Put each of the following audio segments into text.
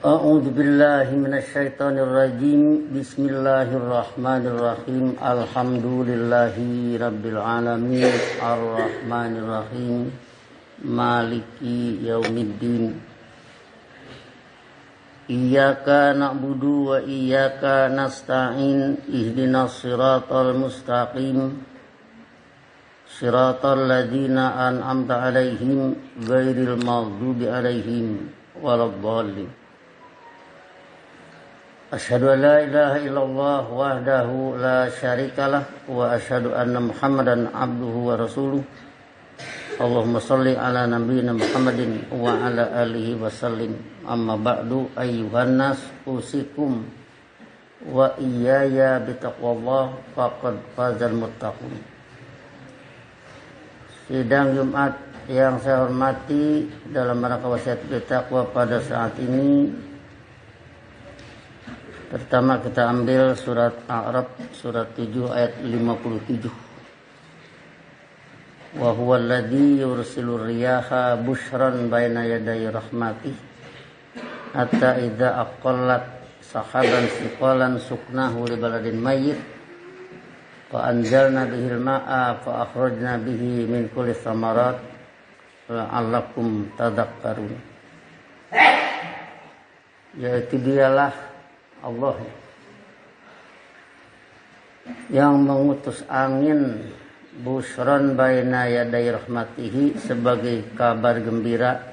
A'udzu billahi minasyaitonir rajim. Bismillahirrahmanirrahim. Alhamdulillahi rabbil alamin. Arrahmanir rahim. Maliki yaumiddin. Iyyaka na'budu wa iyyaka nasta'in. Ihdinas siratal mustaqim. Siratal ladzina an'amta 'alaihim ghairil maghdubi 'alaihim waladdallin. Asyhadu an la ilaha illallah wahdahu la syarikalah wa asyhadu anna Muhammadan abduhu wa rasuluh. Allahumma shalli ala nabiyyina Muhammadin wa ala alihi wa sallim. Amma ba'du, ayyuhan nas, usikum wa iyaya bitaqwallah faqad fazal muttaqun. Sidang Jumat yang saya hormati, dalam rangka wasiat bertakwa pada saat ini, pertama kita ambil surat A'raf surat 7 ayat 57. Wa huwa alladzi yursilur riyaha busyran baina yaday rahmatih hatta idza aqallat sahaban siqalan suknahu li baladin mayyit fa anzalna bihil ma'a fa akhrajna bihi min kulli thamarat la'allakum tadhakkarun. Yaitu dialah Allah yang mengutus angin busyran baina yaday rahmatihi sebagai kabar gembira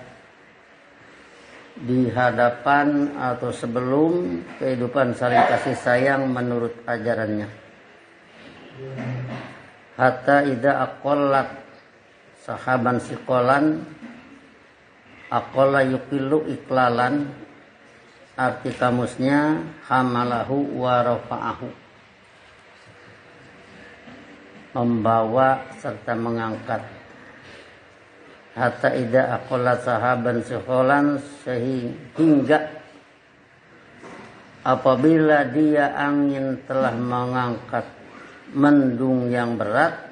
di hadapan atau sebelum kehidupan saling kasih sayang menurut ajarannya. Hatta idza aqallat sahaban siqalan, aqalla yuqillu iklalan, arti kamusnya hamalahu wa rafa'ahu, membawa serta mengangkat. Hatta idza aqalla sahaban siqalan, sehingga apabila dia angin telah mengangkat mendung yang berat,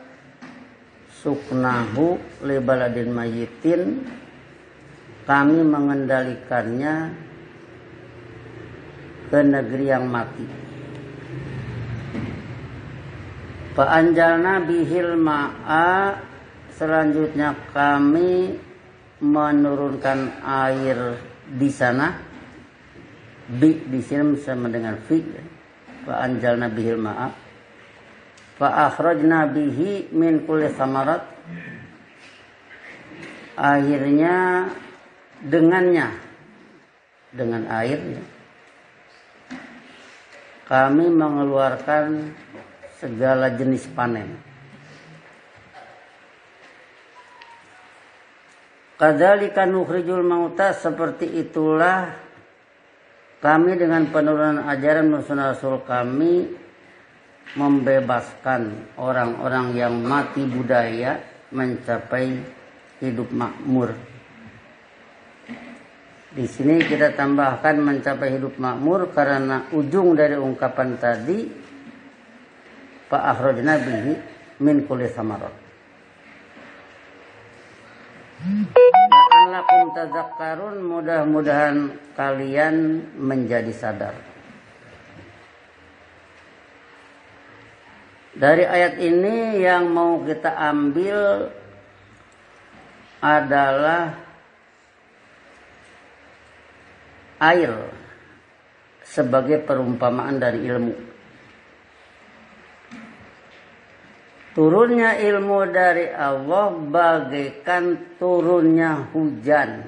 suknahu li baladin mayyitin, kami mengendalikannya ke negeri yang mati. Fa'anjalna bihil ma'a, selanjutnya kami menurunkan air di sana. Di sini sama dengan fi. Fa'anjalna bihil ma'a fa'akhrajna bihi min kulli thamarat, akhirnya dengan airnya kami mengeluarkan segala jenis panen. Kadzalika nukhrijul mauta, seperti itulah kami dengan penurunan ajaran Rasul kami membebaskan orang-orang yang mati budaya mencapai hidup makmur. Di sini kita tambahkan mencapai hidup makmur karena ujung dari ungkapan tadi fa akhrajna bihi min kulli thamarat. La'allakum tadhakkarun, mudah-mudahan kalian menjadi sadar. Dari ayat ini yang mau kita ambil adalah air sebagai perumpamaan dari ilmu. Turunnya ilmu dari Allah bagaikan turunnya hujan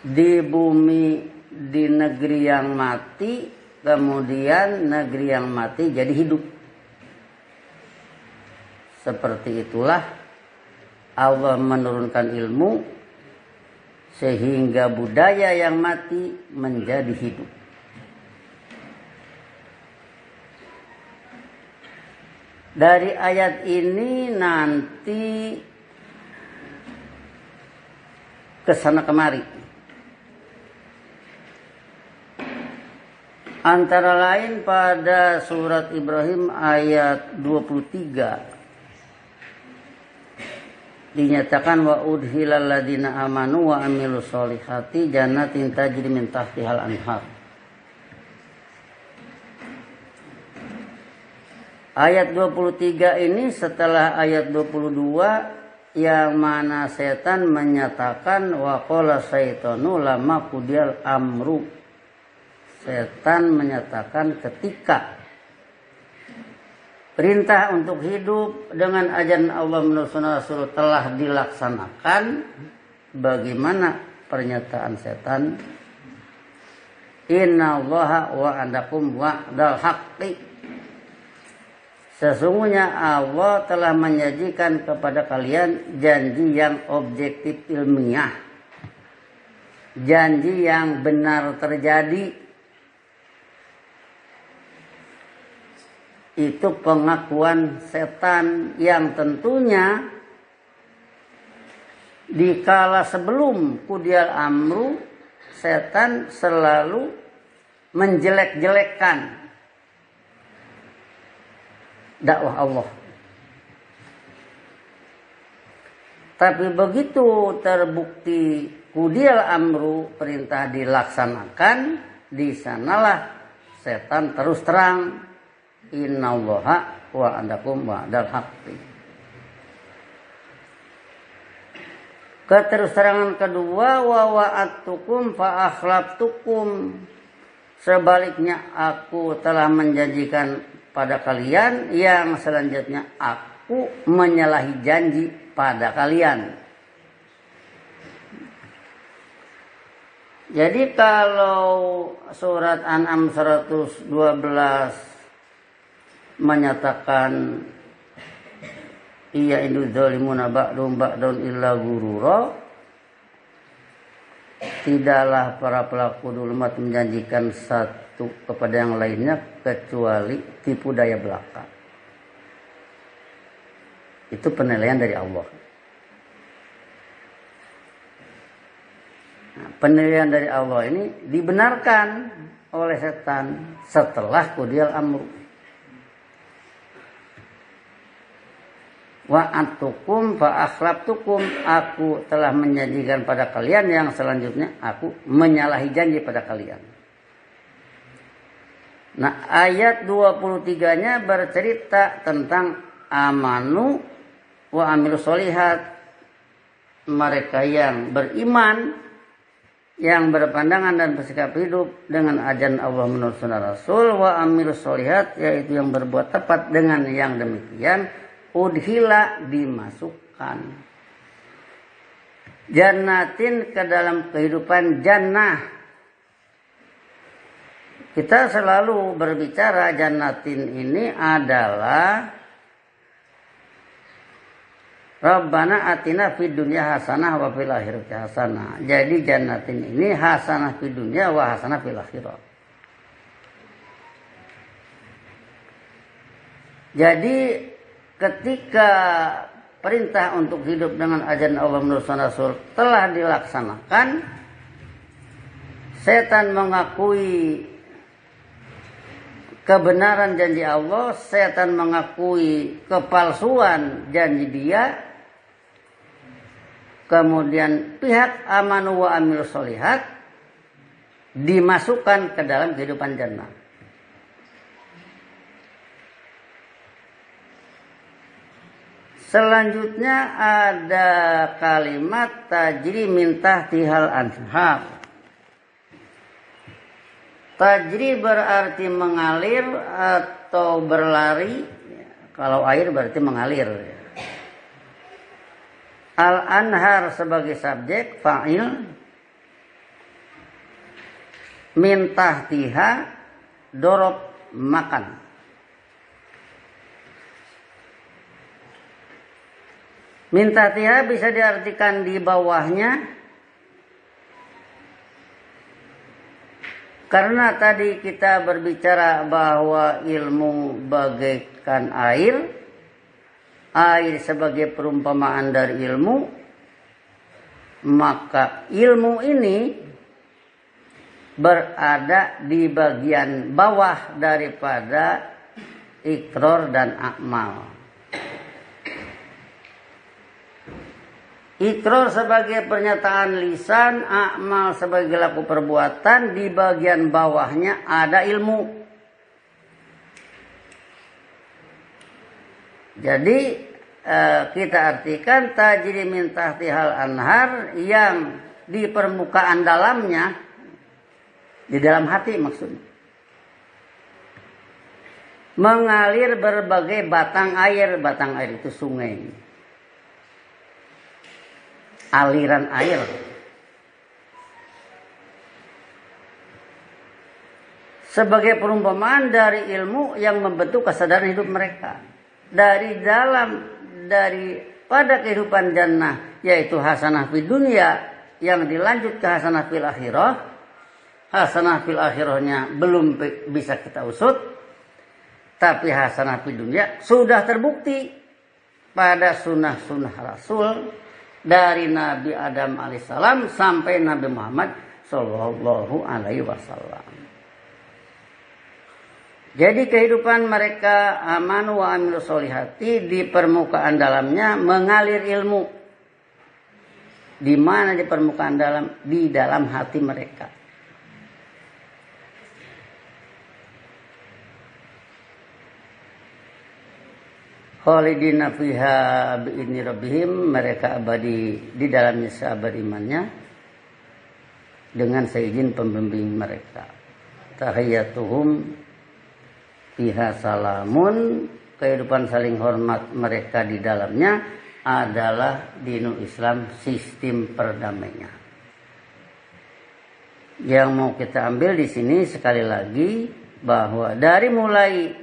di bumi, di negeri yang mati, kemudian negeri yang mati jadi hidup. Seperti itulah Allah menurunkan ilmu sehingga budaya yang mati menjadi hidup. Dari ayat ini nanti kesana kemari. Antara lain pada surat Ibrahim ayat 23 dinyatakan wa udhilal ladina amanu wa amilus solihati jannatin tajri min tahtihal anhar. Ayat 23 ini setelah ayat 22 yang mana setan menyatakan wa qala syaitanu lamma qudiyal amru. Setan menyatakan ketika perintah untuk hidup dengan ajaran Allah menurut sunnah Rasul telah dilaksanakan, bagaimana pernyataan setan? Innallaha wa'adakum wa'dal haqqi. Sesungguhnya Allah telah menyajikan kepada kalian janji yang objektif ilmiah, janji yang benar terjadi. Itu pengakuan setan yang tentunya di kala sebelum Qudiyal Amru, setan selalu menjelek-jelekkan dakwah Allah. Tapi begitu terbukti Qudiyal Amru, perintah dilaksanakan, di sanalah setan terus terang, innallaha wa'adakum wa'dal haqqi. Keterusterangan kedua, wa wa'adtukum fa akhlaftukum. Sebaliknya aku telah menjanjikan pada kalian, yang selanjutnya aku menyalahi janji pada kalian. Jadi kalau surat An'am 112 menyatakan iya indu zalimuna ba'dum ba'dun illa gurura, tidaklah para pelaku dulumat menjanjikan satu kepada yang lainnya kecuali tipu daya belaka. Itu penilaian dari Allah. Nah, penilaian dari Allah ini dibenarkan oleh setan setelah Qudiyal Amru. Wa'adtukum fa akhlaftukum, aku telah menjanjikan pada kalian, yang selanjutnya aku menyalahi janji pada kalian. Nah, ayat 23-nya bercerita tentang amanu wa amilus solihat, mereka yang beriman, yang berpandangan dan bersikap hidup dengan ajaran Allah menurut sunnah Rasul, wa amilus solihat, yaitu yang berbuat tepat dengan yang demikian, udhila dimasukkan jannatin ke dalam kehidupan jannah. Kita selalu berbicara jannatin ini adalah Rabbana atina fid dunya hasanah wa fil akhirati hasanah. Jadi jannatin ini hasanah fid dunya wa hasanah fil akhirah. Jadi ketika perintah untuk hidup dengan ajaran Allah menurut sunnah Rasul telah dilaksanakan, setan mengakui kebenaran janji Allah, setan mengakui kepalsuan janji dia, kemudian pihak amanu wa amilus solihat dimasukkan ke dalam kehidupan jannah. Selanjutnya ada kalimat tajri min tahtihal anhar. Tajri berarti mengalir atau berlari. Kalau air berarti mengalir. Al-anhar sebagai subjek, fa'il. Min tahtiha, dorob, makan. Min tahtiha bisa diartikan di bawahnya. Karena tadi kita berbicara bahwa ilmu bagaikan air. Air sebagai perumpamaan dari ilmu. Maka ilmu ini berada di bagian bawah daripada iqrar dan amal. Ikrar sebagai pernyataan lisan, amal sebagai laku perbuatan, di bagian bawahnya ada ilmu. Jadi kita artikan tajri min tahtihal anhar, yang di permukaan dalamnya, di dalam hati maksudnya, mengalir berbagai batang air. Batang air itu sungai, aliran air. Sebagai perumpamaan dari ilmu yang membentuk kesadaran hidup mereka. Daripada kehidupan jannah, yaitu hasanah fid dunya, yang dilanjut ke hasanah fil akhirah. Hasanah fil akhirahnya belum bisa kita usut, tapi hasanah fid dunya sudah terbukti pada sunnah-sunnah Rasul, dari Nabi Adam alaihissalam sampai Nabi Muhammad sallallahu alaihi wasallam. Jadi kehidupan mereka amanu wa amilu sholihati, di permukaan dalamnya mengalir ilmu. Di mana di permukaan dalam? Di dalam hati mereka. Khalidina fiha bi'idni rabbihim, mereka abadi di dalamnya seabadi imannya dengan seizin pembimbing mereka. Tahiyyatuhum fiha salamun, kehidupan saling hormat mereka di dalamnya adalah dinul Islam, sistem perdamaian. Yang mau kita ambil di sini sekali lagi, bahwa dari mulai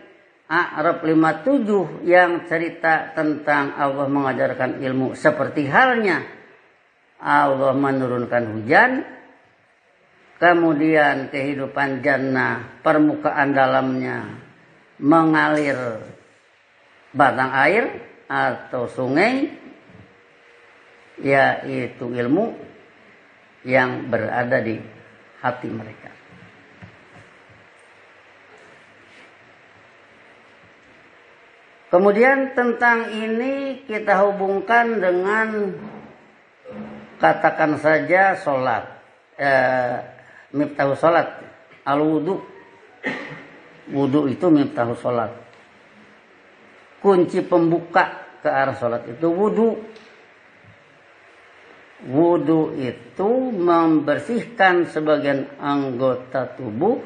A'raf 57 yang cerita tentang Allah mengajarkan ilmu, seperti halnya Allah menurunkan hujan, kemudian kehidupan jannah, permukaan dalamnya mengalir batang air atau sungai, yaitu ilmu yang berada di hati mereka. Kemudian tentang ini kita hubungkan dengan, katakan saja, sholat. Miftahu sholat, al-wudu. Wudu itu miftahu sholat. Kunci pembuka ke arah sholat itu wudu. Wudu itu membersihkan sebagian anggota tubuh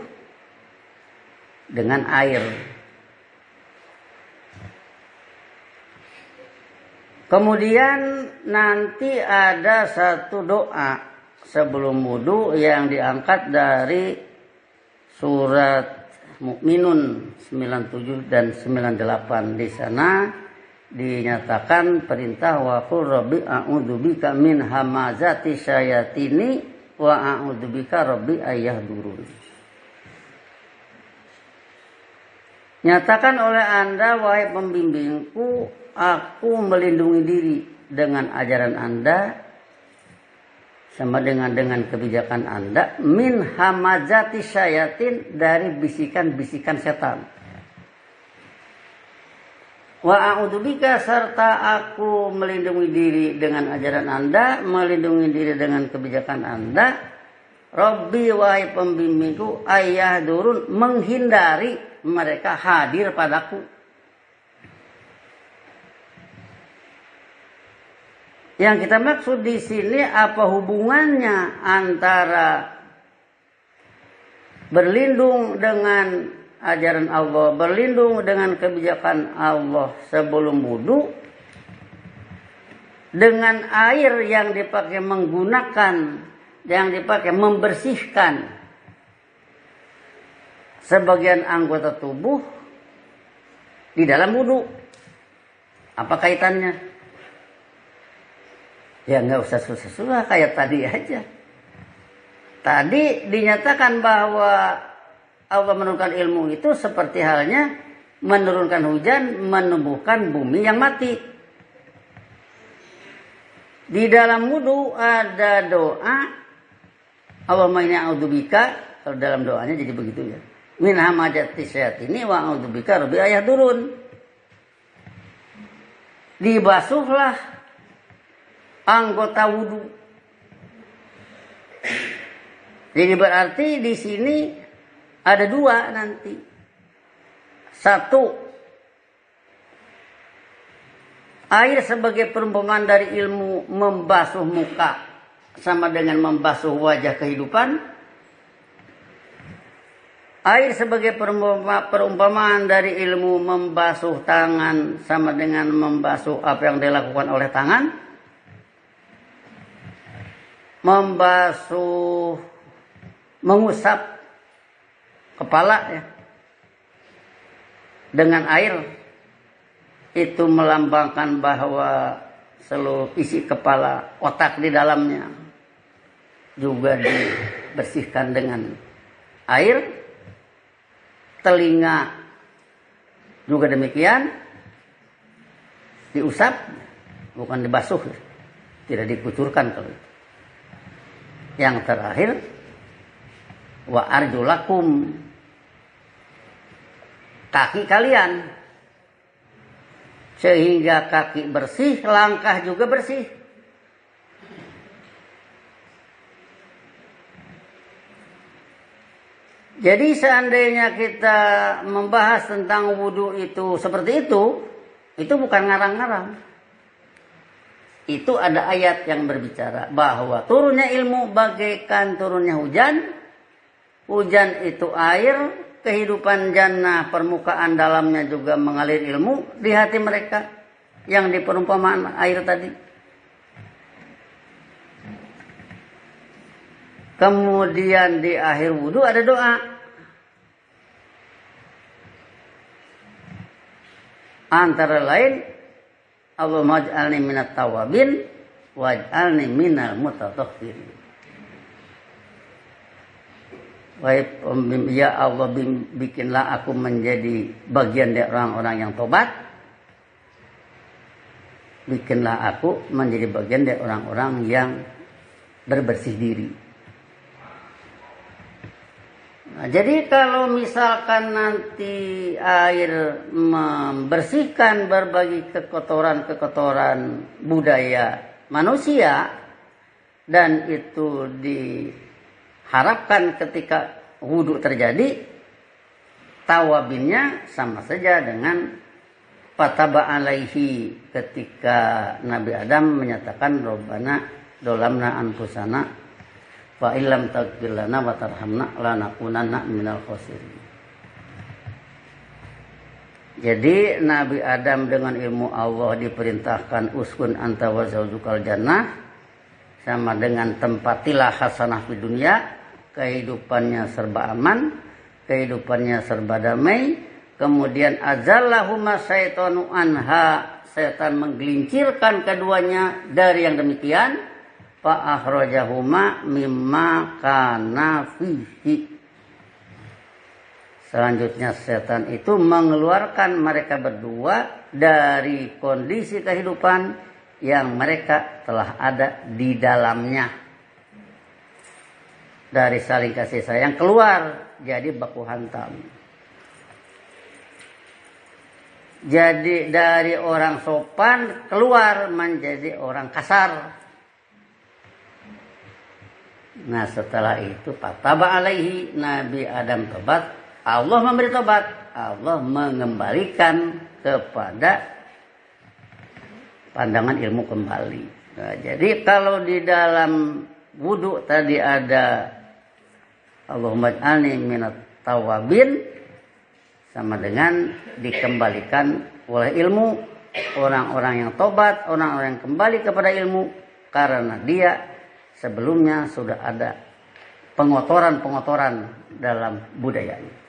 dengan air. Kemudian nanti ada satu doa sebelum wudu yang diangkat dari surat Mukminun 97 dan 98. Di sana dinyatakan perintah wa qul rabbi a'udzubika min hamazati syayatini wa a'udzubika rabbi ayyahdurun. Nyatakan oleh Anda, wahai pembimbingku, aku melindungi diri dengan ajaran Anda, sama dengan kebijakan Anda, min hamazati syayatin, dari bisikan-bisikan setan. Wa a'udzubika, serta aku melindungi diri dengan ajaran Anda, melindungi diri dengan kebijakan Anda, Rabbi, wahai pembimbingku, ayyahdurun, menghindari mereka hadir padaku. Yang kita maksud di sini, apa hubungannya antara berlindung dengan ajaran Allah, berlindung dengan kebijakan Allah sebelum wudu, dengan air yang dipakai membersihkan sebagian anggota tubuh di dalam wudu? Apa kaitannya? Ya nggak usah susah-susah, kayak tadi aja. Tadi dinyatakan bahwa Allah menurunkan ilmu itu seperti halnya menurunkan hujan, menumbuhkan bumi yang mati. Di dalam wudu ada doa, Allahumma inni a'udzubika, kalau dalam doanya jadi begitu ya. Min hamazati syayatini wa a'udzubika rabbi ayahdurun. Dibasuhlah anggota wudu. Jadi berarti di sini ada dua nanti. Satu, air sebagai perumpamaan dari ilmu membasuh muka sama dengan membasuh wajah kehidupan. Air sebagai perumpamaan dari ilmu membasuh tangan sama dengan membasuh apa yang dilakukan oleh tangan. Membasuh, mengusap kepala ya, dengan air itu melambangkan bahwa seluruh isi kepala, otak di dalamnya juga dibersihkan dengan air. Telinga juga demikian, diusap, bukan dibasuh, tidak dikucurkan kalau itu. Yang terakhir, wa arjulakum, kaki kalian, sehingga kaki bersih, langkah juga bersih. Jadi seandainya kita membahas tentang wudhu itu seperti itu bukan ngarang-ngarang. Itu ada ayat yang berbicara bahwa turunnya ilmu bagaikan turunnya hujan. Hujan itu air, kehidupan jannah, permukaan dalamnya juga mengalir ilmu di hati mereka yang diperumpamaan air tadi. Kemudian di akhir wudhu ada doa. Antara lain, Allahumma ij'alni minat tawabin waj'alni minal mutatahhirin. Ya Allah, bikinlah aku menjadi bagian dari orang-orang yang tobat. Bikinlah aku menjadi bagian dari orang-orang yang berbersih diri. Nah, jadi kalau misalkan nanti air membersihkan berbagai kekotoran-kekotoran budaya manusia, dan itu diharapkan ketika wudhu terjadi, tawabinnya sama saja dengan fataba alaihi ketika Nabi Adam menyatakan Rabbana dolamna anfusana wa illam taghfir lana wa tarhamna lanakunanna minal khasirin. Jadi Nabi Adam dengan ilmu Allah diperintahkan uskun anta wa zaujukal jannah, sama dengan tempatilah hasanah di dunia, kehidupannya serba aman, kehidupannya serba damai. Kemudian azallahuma syaitanu anha, setan menggelincirkan keduanya dari yang demikian. Fa akhrajahuma mimma kana fihi. Selanjutnya setan itu mengeluarkan mereka berdua dari kondisi kehidupan yang mereka telah ada di dalamnya. Dari saling kasih sayang keluar jadi baku hantam. Jadi dari orang sopan keluar menjadi orang kasar. Nah setelah itu fataba alaihi, Nabi Adam tobat, Allah memberi tobat, Allah mengembalikan kepada pandangan ilmu kembali. Nah, jadi kalau di dalam wudhu tadi ada Allahumma ij'alni minat tawabin, sama dengan dikembalikan oleh ilmu orang-orang yang tobat, orang-orang yang kembali kepada ilmu, karena dia sebelumnya sudah ada pengotoran-pengotoran dalam budayanya.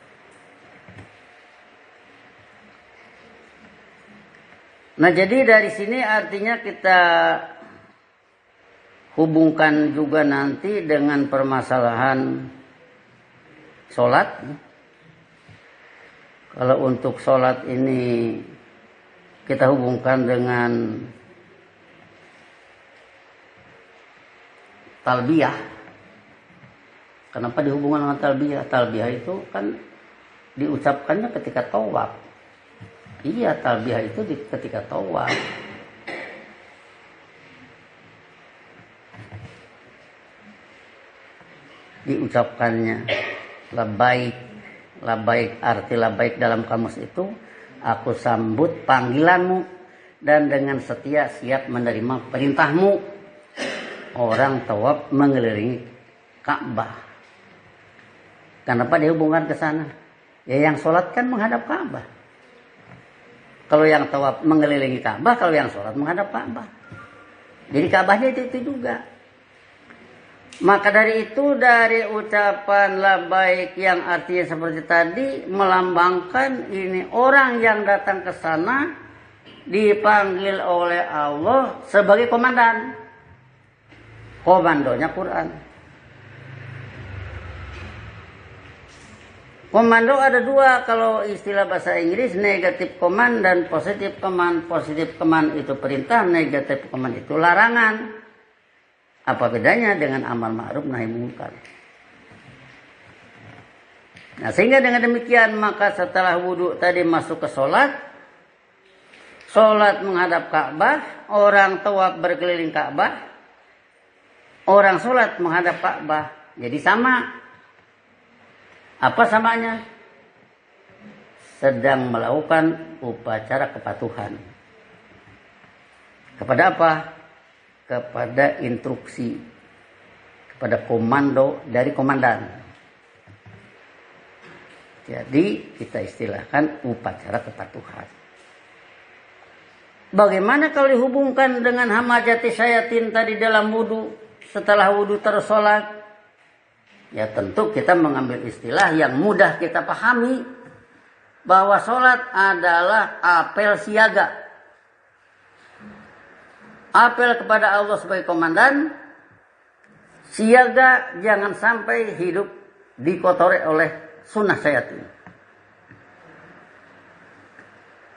Nah, jadi dari sini artinya kita hubungkan juga nanti dengan permasalahan sholat. Kalau untuk sholat ini kita hubungkan dengan talbiyah. Kenapa dihubungkan dengan talbiyah? Talbiyah itu kan diucapkannya ketika tawaf. Iya, talbiyah itu ketika tawaf. diucapkannya labaik. Labaik, arti labaik dalam kamus itu, aku sambut panggilanmu dan dengan setia siap menerima perintahmu. Orang tawaf mengelilingi Ka'bah. Kenapa dihubungkan ke sana? Ya yang sholat kan menghadap Ka'bah. Kalau yang tawaf mengelilingi Ka'bah, kalau yang sholat menghadap Ka'bah. Jadi Ka'bahnya itu juga. Maka dari itu, dari ucapan labaik yang artinya seperti tadi, melambangkan ini orang yang datang ke sana dipanggil oleh Allah sebagai komandan. Komandonya Quran. Komando ada dua kalau istilah bahasa Inggris, negatif command dan positif command. Positif command itu perintah, negatif command itu larangan. Apa bedanya dengan amar ma'ruf nahi munkar? Nah, sehingga dengan demikian maka setelah wudhu tadi masuk ke sholat menghadap Ka'bah, orang tawaf berkeliling Ka'bah, orang sholat menghadap Ka'bah. Jadi sama. Apa samanya? Sedang melakukan upacara kepatuhan. Kepada apa? Kepada instruksi, kepada komando dari komandan. Jadi kita istilahkan upacara kepatuhan. Bagaimana kalau dihubungkan dengan hamajati syayatin tadi dalam wudhu, setelah wudhu terus sholat? Ya tentu kita mengambil istilah yang mudah kita pahami, bahwa sholat adalah apel siaga. Apel kepada Allah sebagai komandan, siaga jangan sampai hidup dikotori oleh sunnah syaitan.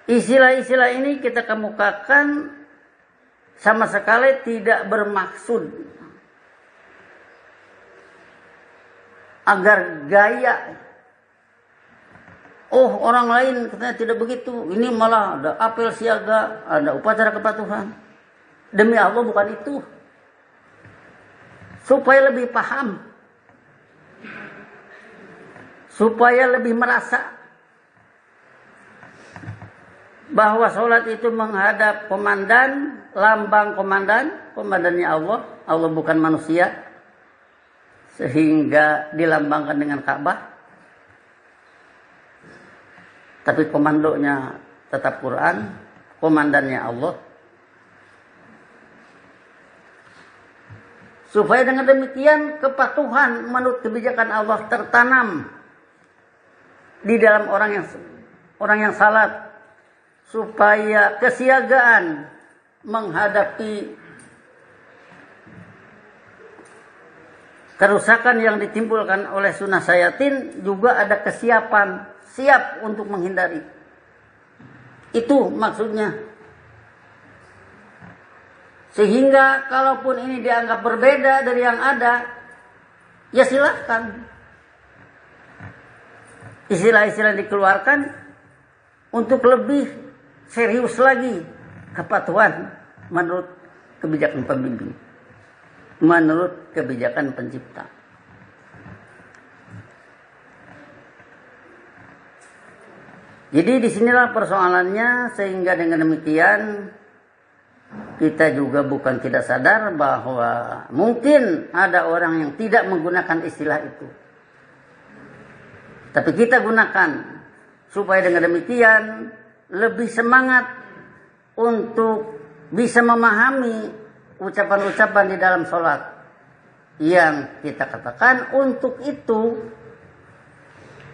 Istilah-istilah ini kita kemukakan sama sekali tidak bermaksud agar gaya. Oh, orang lain katanya tidak begitu, ini malah ada apel siaga, ada upacara kepatuhan. Demi Allah bukan itu. Supaya lebih paham. Supaya lebih merasa bahwa sholat itu menghadap komandan, lambang komandan, komandannya Allah. Allah bukan manusia. Sehingga dilambangkan dengan Ka'bah. Tapi komandonya tetap Quran, komandannya Allah. Supaya dengan demikian kepatuhan menurut kebijakan Allah tertanam di dalam orang yang salat, supaya kesiagaan menghadapi kerusakan yang ditimbulkan oleh sunnah syaitan juga ada kesiapan, siap untuk menghindari. Itu maksudnya. Sehingga kalaupun ini dianggap berbeda dari yang ada, ya silahkan. Istilah-istilah dikeluarkan untuk lebih serius lagi kepatuhan menurut kebijakan pembimbing, menurut kebijakan pencipta. Jadi disinilah persoalannya, sehingga dengan demikian kita juga bukan tidak sadar bahwa mungkin ada orang yang tidak menggunakan istilah itu. Tapi kita gunakan supaya dengan demikian lebih semangat untuk bisa memahami ucapan-ucapan di dalam sholat yang kita katakan. Untuk itu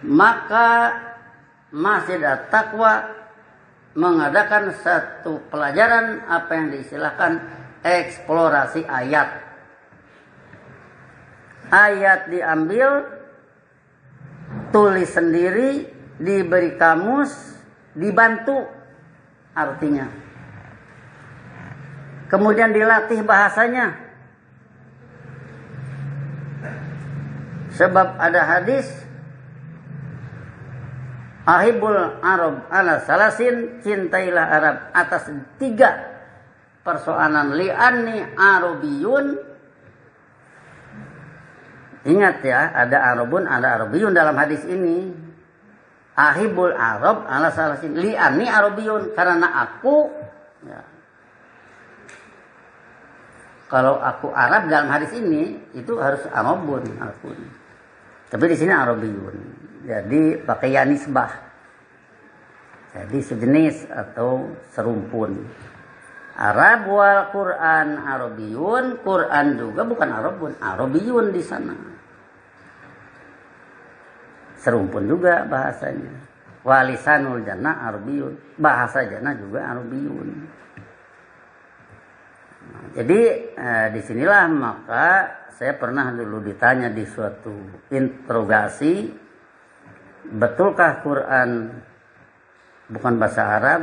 maka Masjid At-Taqwa mengadakan satu pelajaran apa yang diistilahkan eksplorasi ayat. Ayat diambil, tulis sendiri, diberi kamus, dibantu artinya. Kemudian dilatih bahasanya. Sebab ada hadis, Ahibul Arab ala salasin, cintailah Arab atas 3 persoalan. Li'anni Arabiyun, Ingat ya, ada Arabun, ada Arabiyun dalam hadis ini. Ahibul Arab ala salasin li'ani Arabiyun, karena aku ya, kalau aku Arab dalam hadis ini itu harus Arabun aku. Tapi di sini Arabiyun. Jadi pakai ya nisbah. Jadi sejenis atau serumpun. Arab wal Quran Arabiyun, Quran juga bukan Arabun, Arabiyun di sana. Serumpun juga bahasanya. Walisanul jannah Arabiyun, bahasa jannah juga Arabiyun. Nah, jadi disinilah maka saya pernah dulu ditanya di suatu interogasi, betulkah Quran bukan bahasa Arab?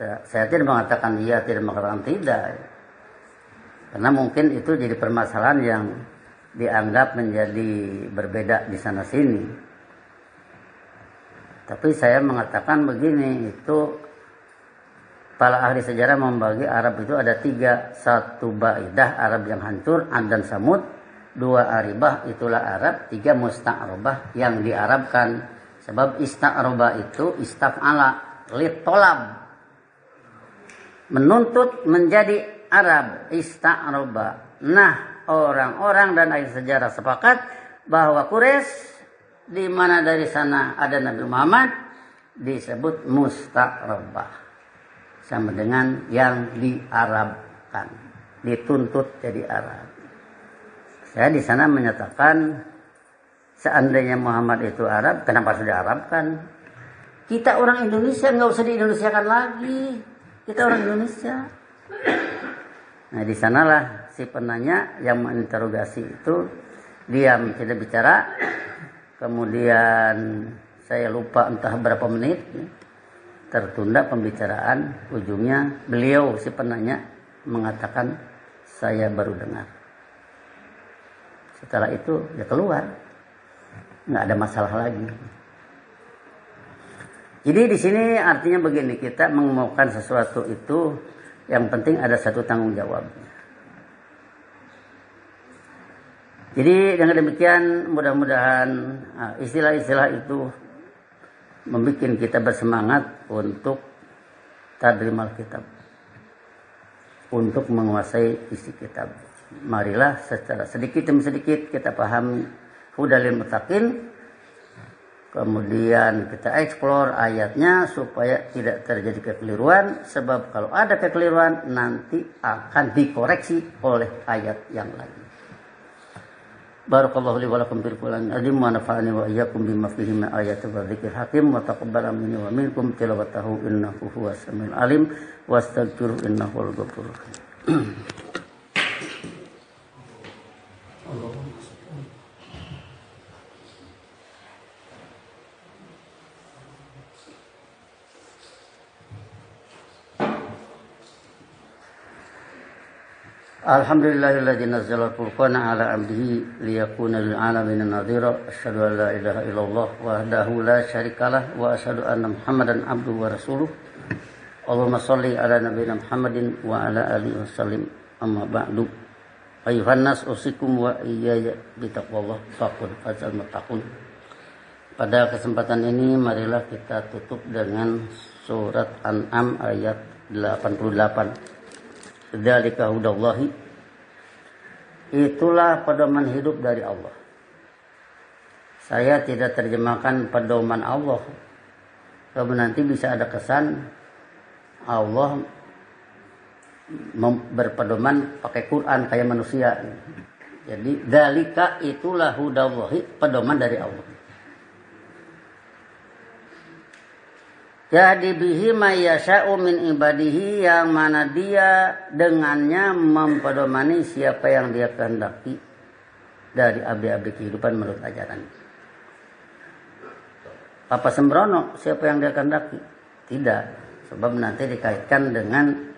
Saya tidak mengatakan iya, tidak mengatakan tidak. Karena mungkin itu jadi permasalahan yang dianggap menjadi berbeda di sana sini. Tapi saya mengatakan begini, itu para ahli sejarah membagi Arab itu ada 3. 1 Baidah, Arab yang hancur, Ad dan Samud. 2 Aribah, itulah Arab. 3 Musta'robah, yang diarabkan. Sebab ista'robah itu istaf'ala, litolab, menuntut menjadi Arab, ista'robah. Nah, orang-orang dan ahli sejarah sepakat bahwa Quraisy, di mana dari sana ada Nabi Muhammad, disebut musta'robah, sama dengan yang diarabkan, dituntut jadi Arab. Saya di sana menyatakan, seandainya Muhammad itu Arab, kenapa harus diarabkan? Kita orang Indonesia, nggak usah di-Indonesiakan lagi. Kita orang Indonesia. Nah, di sanalah si penanya yang menginterogasi itu diam, tidak bicara. Kemudian saya lupa entah berapa menit, tertunda pembicaraan. Ujungnya beliau si penanya mengatakan, saya baru dengar. Setelah itu ya keluar, nggak ada masalah lagi. Jadi di sini artinya begini, kita mengumumkan sesuatu itu yang penting ada satu tanggung jawab. Jadi dengan demikian mudah-mudahan istilah-istilah itu membuat kita bersemangat untuk tadrimal kitab, untuk menguasai isi kitab. Marilah secara sedikit demi sedikit kita pahami hudalil muttaqin, kemudian kita eksplor ayatnya supaya tidak terjadi kekeliruan, sebab kalau ada kekeliruan nanti akan dikoreksi oleh ayat yang lain. Barakallahu li wa lakum fil Qur'anil azim wa nafa'ani wa iyyakum bima fihi min ayatin wa dzikril hakim wa taqabbal minni wa minkum tilawatahu innahu huwas samiul alim wastaghfiruh innahu huwal ghafurur rahim. Alhamdulillahilladzi nazzala al-furqana ala 'abdihi liyakuna lil 'alamin nadhira. Asyhadu an la ilaha illallah wahdahu la syarikalah wa asyhadu anna Muhammadan 'abduhu wa rasuluh. Allahumma shalli ala nabiyyina Muhammadin wa ala alihi wasallim. Amma ba'du. Ayuhan nas usikum wa iyaya bitaqwallah faqad fazal muttaqun. Pada kesempatan ini marilah kita tutup dengan surat An'am ayat 88. Dzalika hudallahi, itulah pedoman hidup dari Allah. Saya tidak terjemahkan pedoman Allah, kalau nanti bisa ada kesan Allah berpedoman pakai Quran kayak manusia. Jadi dzalika itulah hudallahi, pedoman dari Allah. Yahdi bihi may yasha'u min ibadihi, yang mana dia dengannya mempedomani siapa yang dia kehendaki dari abdi-abdi kehidupan menurut ajaran. Apa sembrono siapa yang dia kehendaki? Tidak, sebab nanti dikaitkan dengan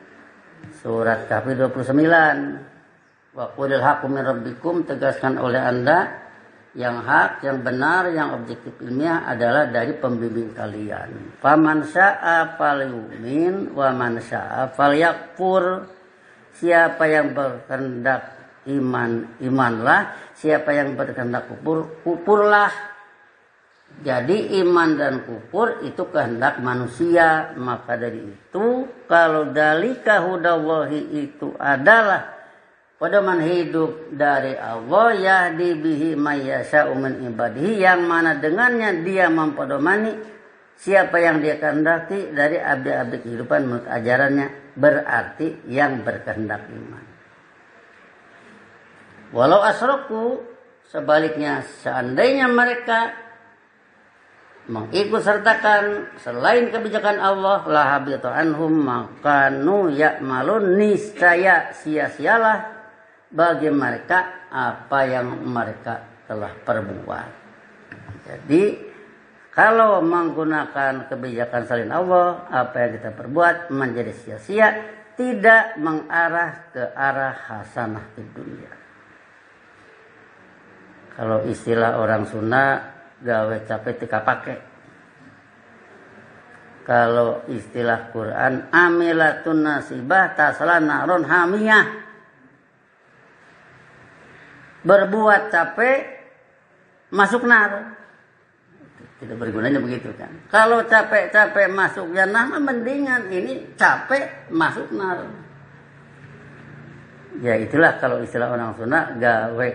surat Kahfi 29. Wa qulil haqqu min rabbikum, tegaskan oleh Anda yang hak, yang benar, yang objektif ilmiah adalah dari pembimbing kalian. Faman syaa falyumin wa man syaa falyakfur. Siapa yang berkehendak imanlah. Siapa yang berkehendak kufur, kufurlah. Jadi iman dan kufur itu kehendak manusia. Maka dari itu, kalau dalika hudallahi itu adalah pedoman hidup dari Allah, yahdi bihi mayyasha'u min ibadihi, yang mana dengannya dia mempedomani siapa yang dia kehendaki dari abdi-abdi kehidupan menurut ajarannya, berarti yang berkehendak iman. Walau asroku, sebaliknya seandainya mereka mengikut sertakan selain kebijakan Allah, lahabita anhum makanu ya'malun, niscaya sia-sialah bagi mereka apa yang mereka telah perbuat. Jadi kalau menggunakan kebijakan selain Allah, apa yang kita perbuat menjadi sia-sia, tidak mengarah ke arah hasanah di dunia. Kalau istilah orang Sunda, gawe capek tika pake. Kalau istilah Quran, amilatun nasibah tasla narun hamiyah. Berbuat capek masuk nar. Tidak bergunanya begitu kan. Kalau capek-capek masuk jannah, mendingan ini capek masuk nar. Ya itulah kalau istilah orang Sunda, gawe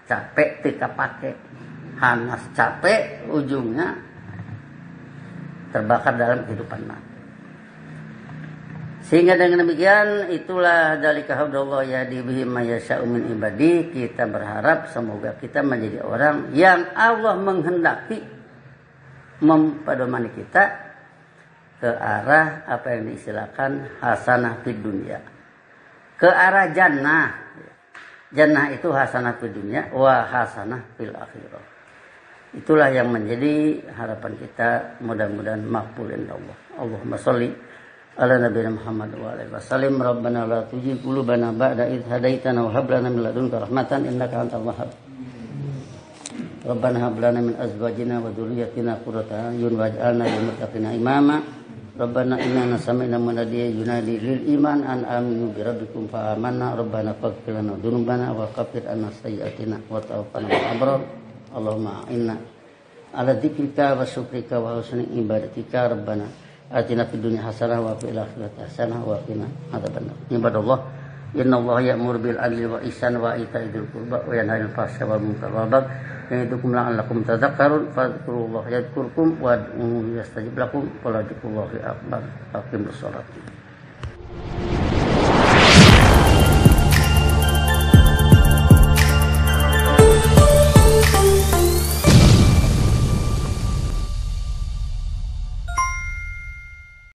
capek tika pake. Hanas capek, ujungnya terbakar dalam kehidupan nar. Sehingga dengan demikian, itulah dalika hablullah yahdi bihi mayyasha'u min ibadi. Kita berharap semoga kita menjadi orang yang Allah menghendaki mempedomani kita ke arah apa yang diistilahkan hasanah fid dunya, ke arah jannah. Jannah itu hasanah fid dunya wa hasanah fil akhirah. Itulah yang menjadi harapan kita, mudah-mudahan maqbul insyaallah. Allahumma sholli ala nabiyina Muhammad wa alihi wasallam. Rabbana la tuzigh qulubana ba'da idh hadaitana wa hab lana min ladunka rahmatan innaka antal wahhab. Rabbana hab lana min azwajina wa dhurriyyatina qurrata a'yun waj'alna lil muttaqina imama. Rabbana innana sami'na munadiyan yunadi lil iman an aminu bi rabbikum fa amanna. Rabbana faghfir lana dzunubana wa kaffir anna sayyi'atina wa tawaffana ma'al abrar. Allahumma inna ala dzikrika wa syukrika wa husni ibadatika. Rabbana atina fid dunya hasanah wa fil akhirati hasanah wa qina adzabannar. Ibadallah, innallaha ya'muru bil adli wa ihsan wa ita'i dzil qurba wa yanha 'anil fahsya'i wal munkari wal baghi ya'idukum la'allakum tadhakkarun. Fadhkurullaha yadhkurkum wa ud'uuhu yastajib lakum wa la dzikrullahi akbar. Aqimus shalah.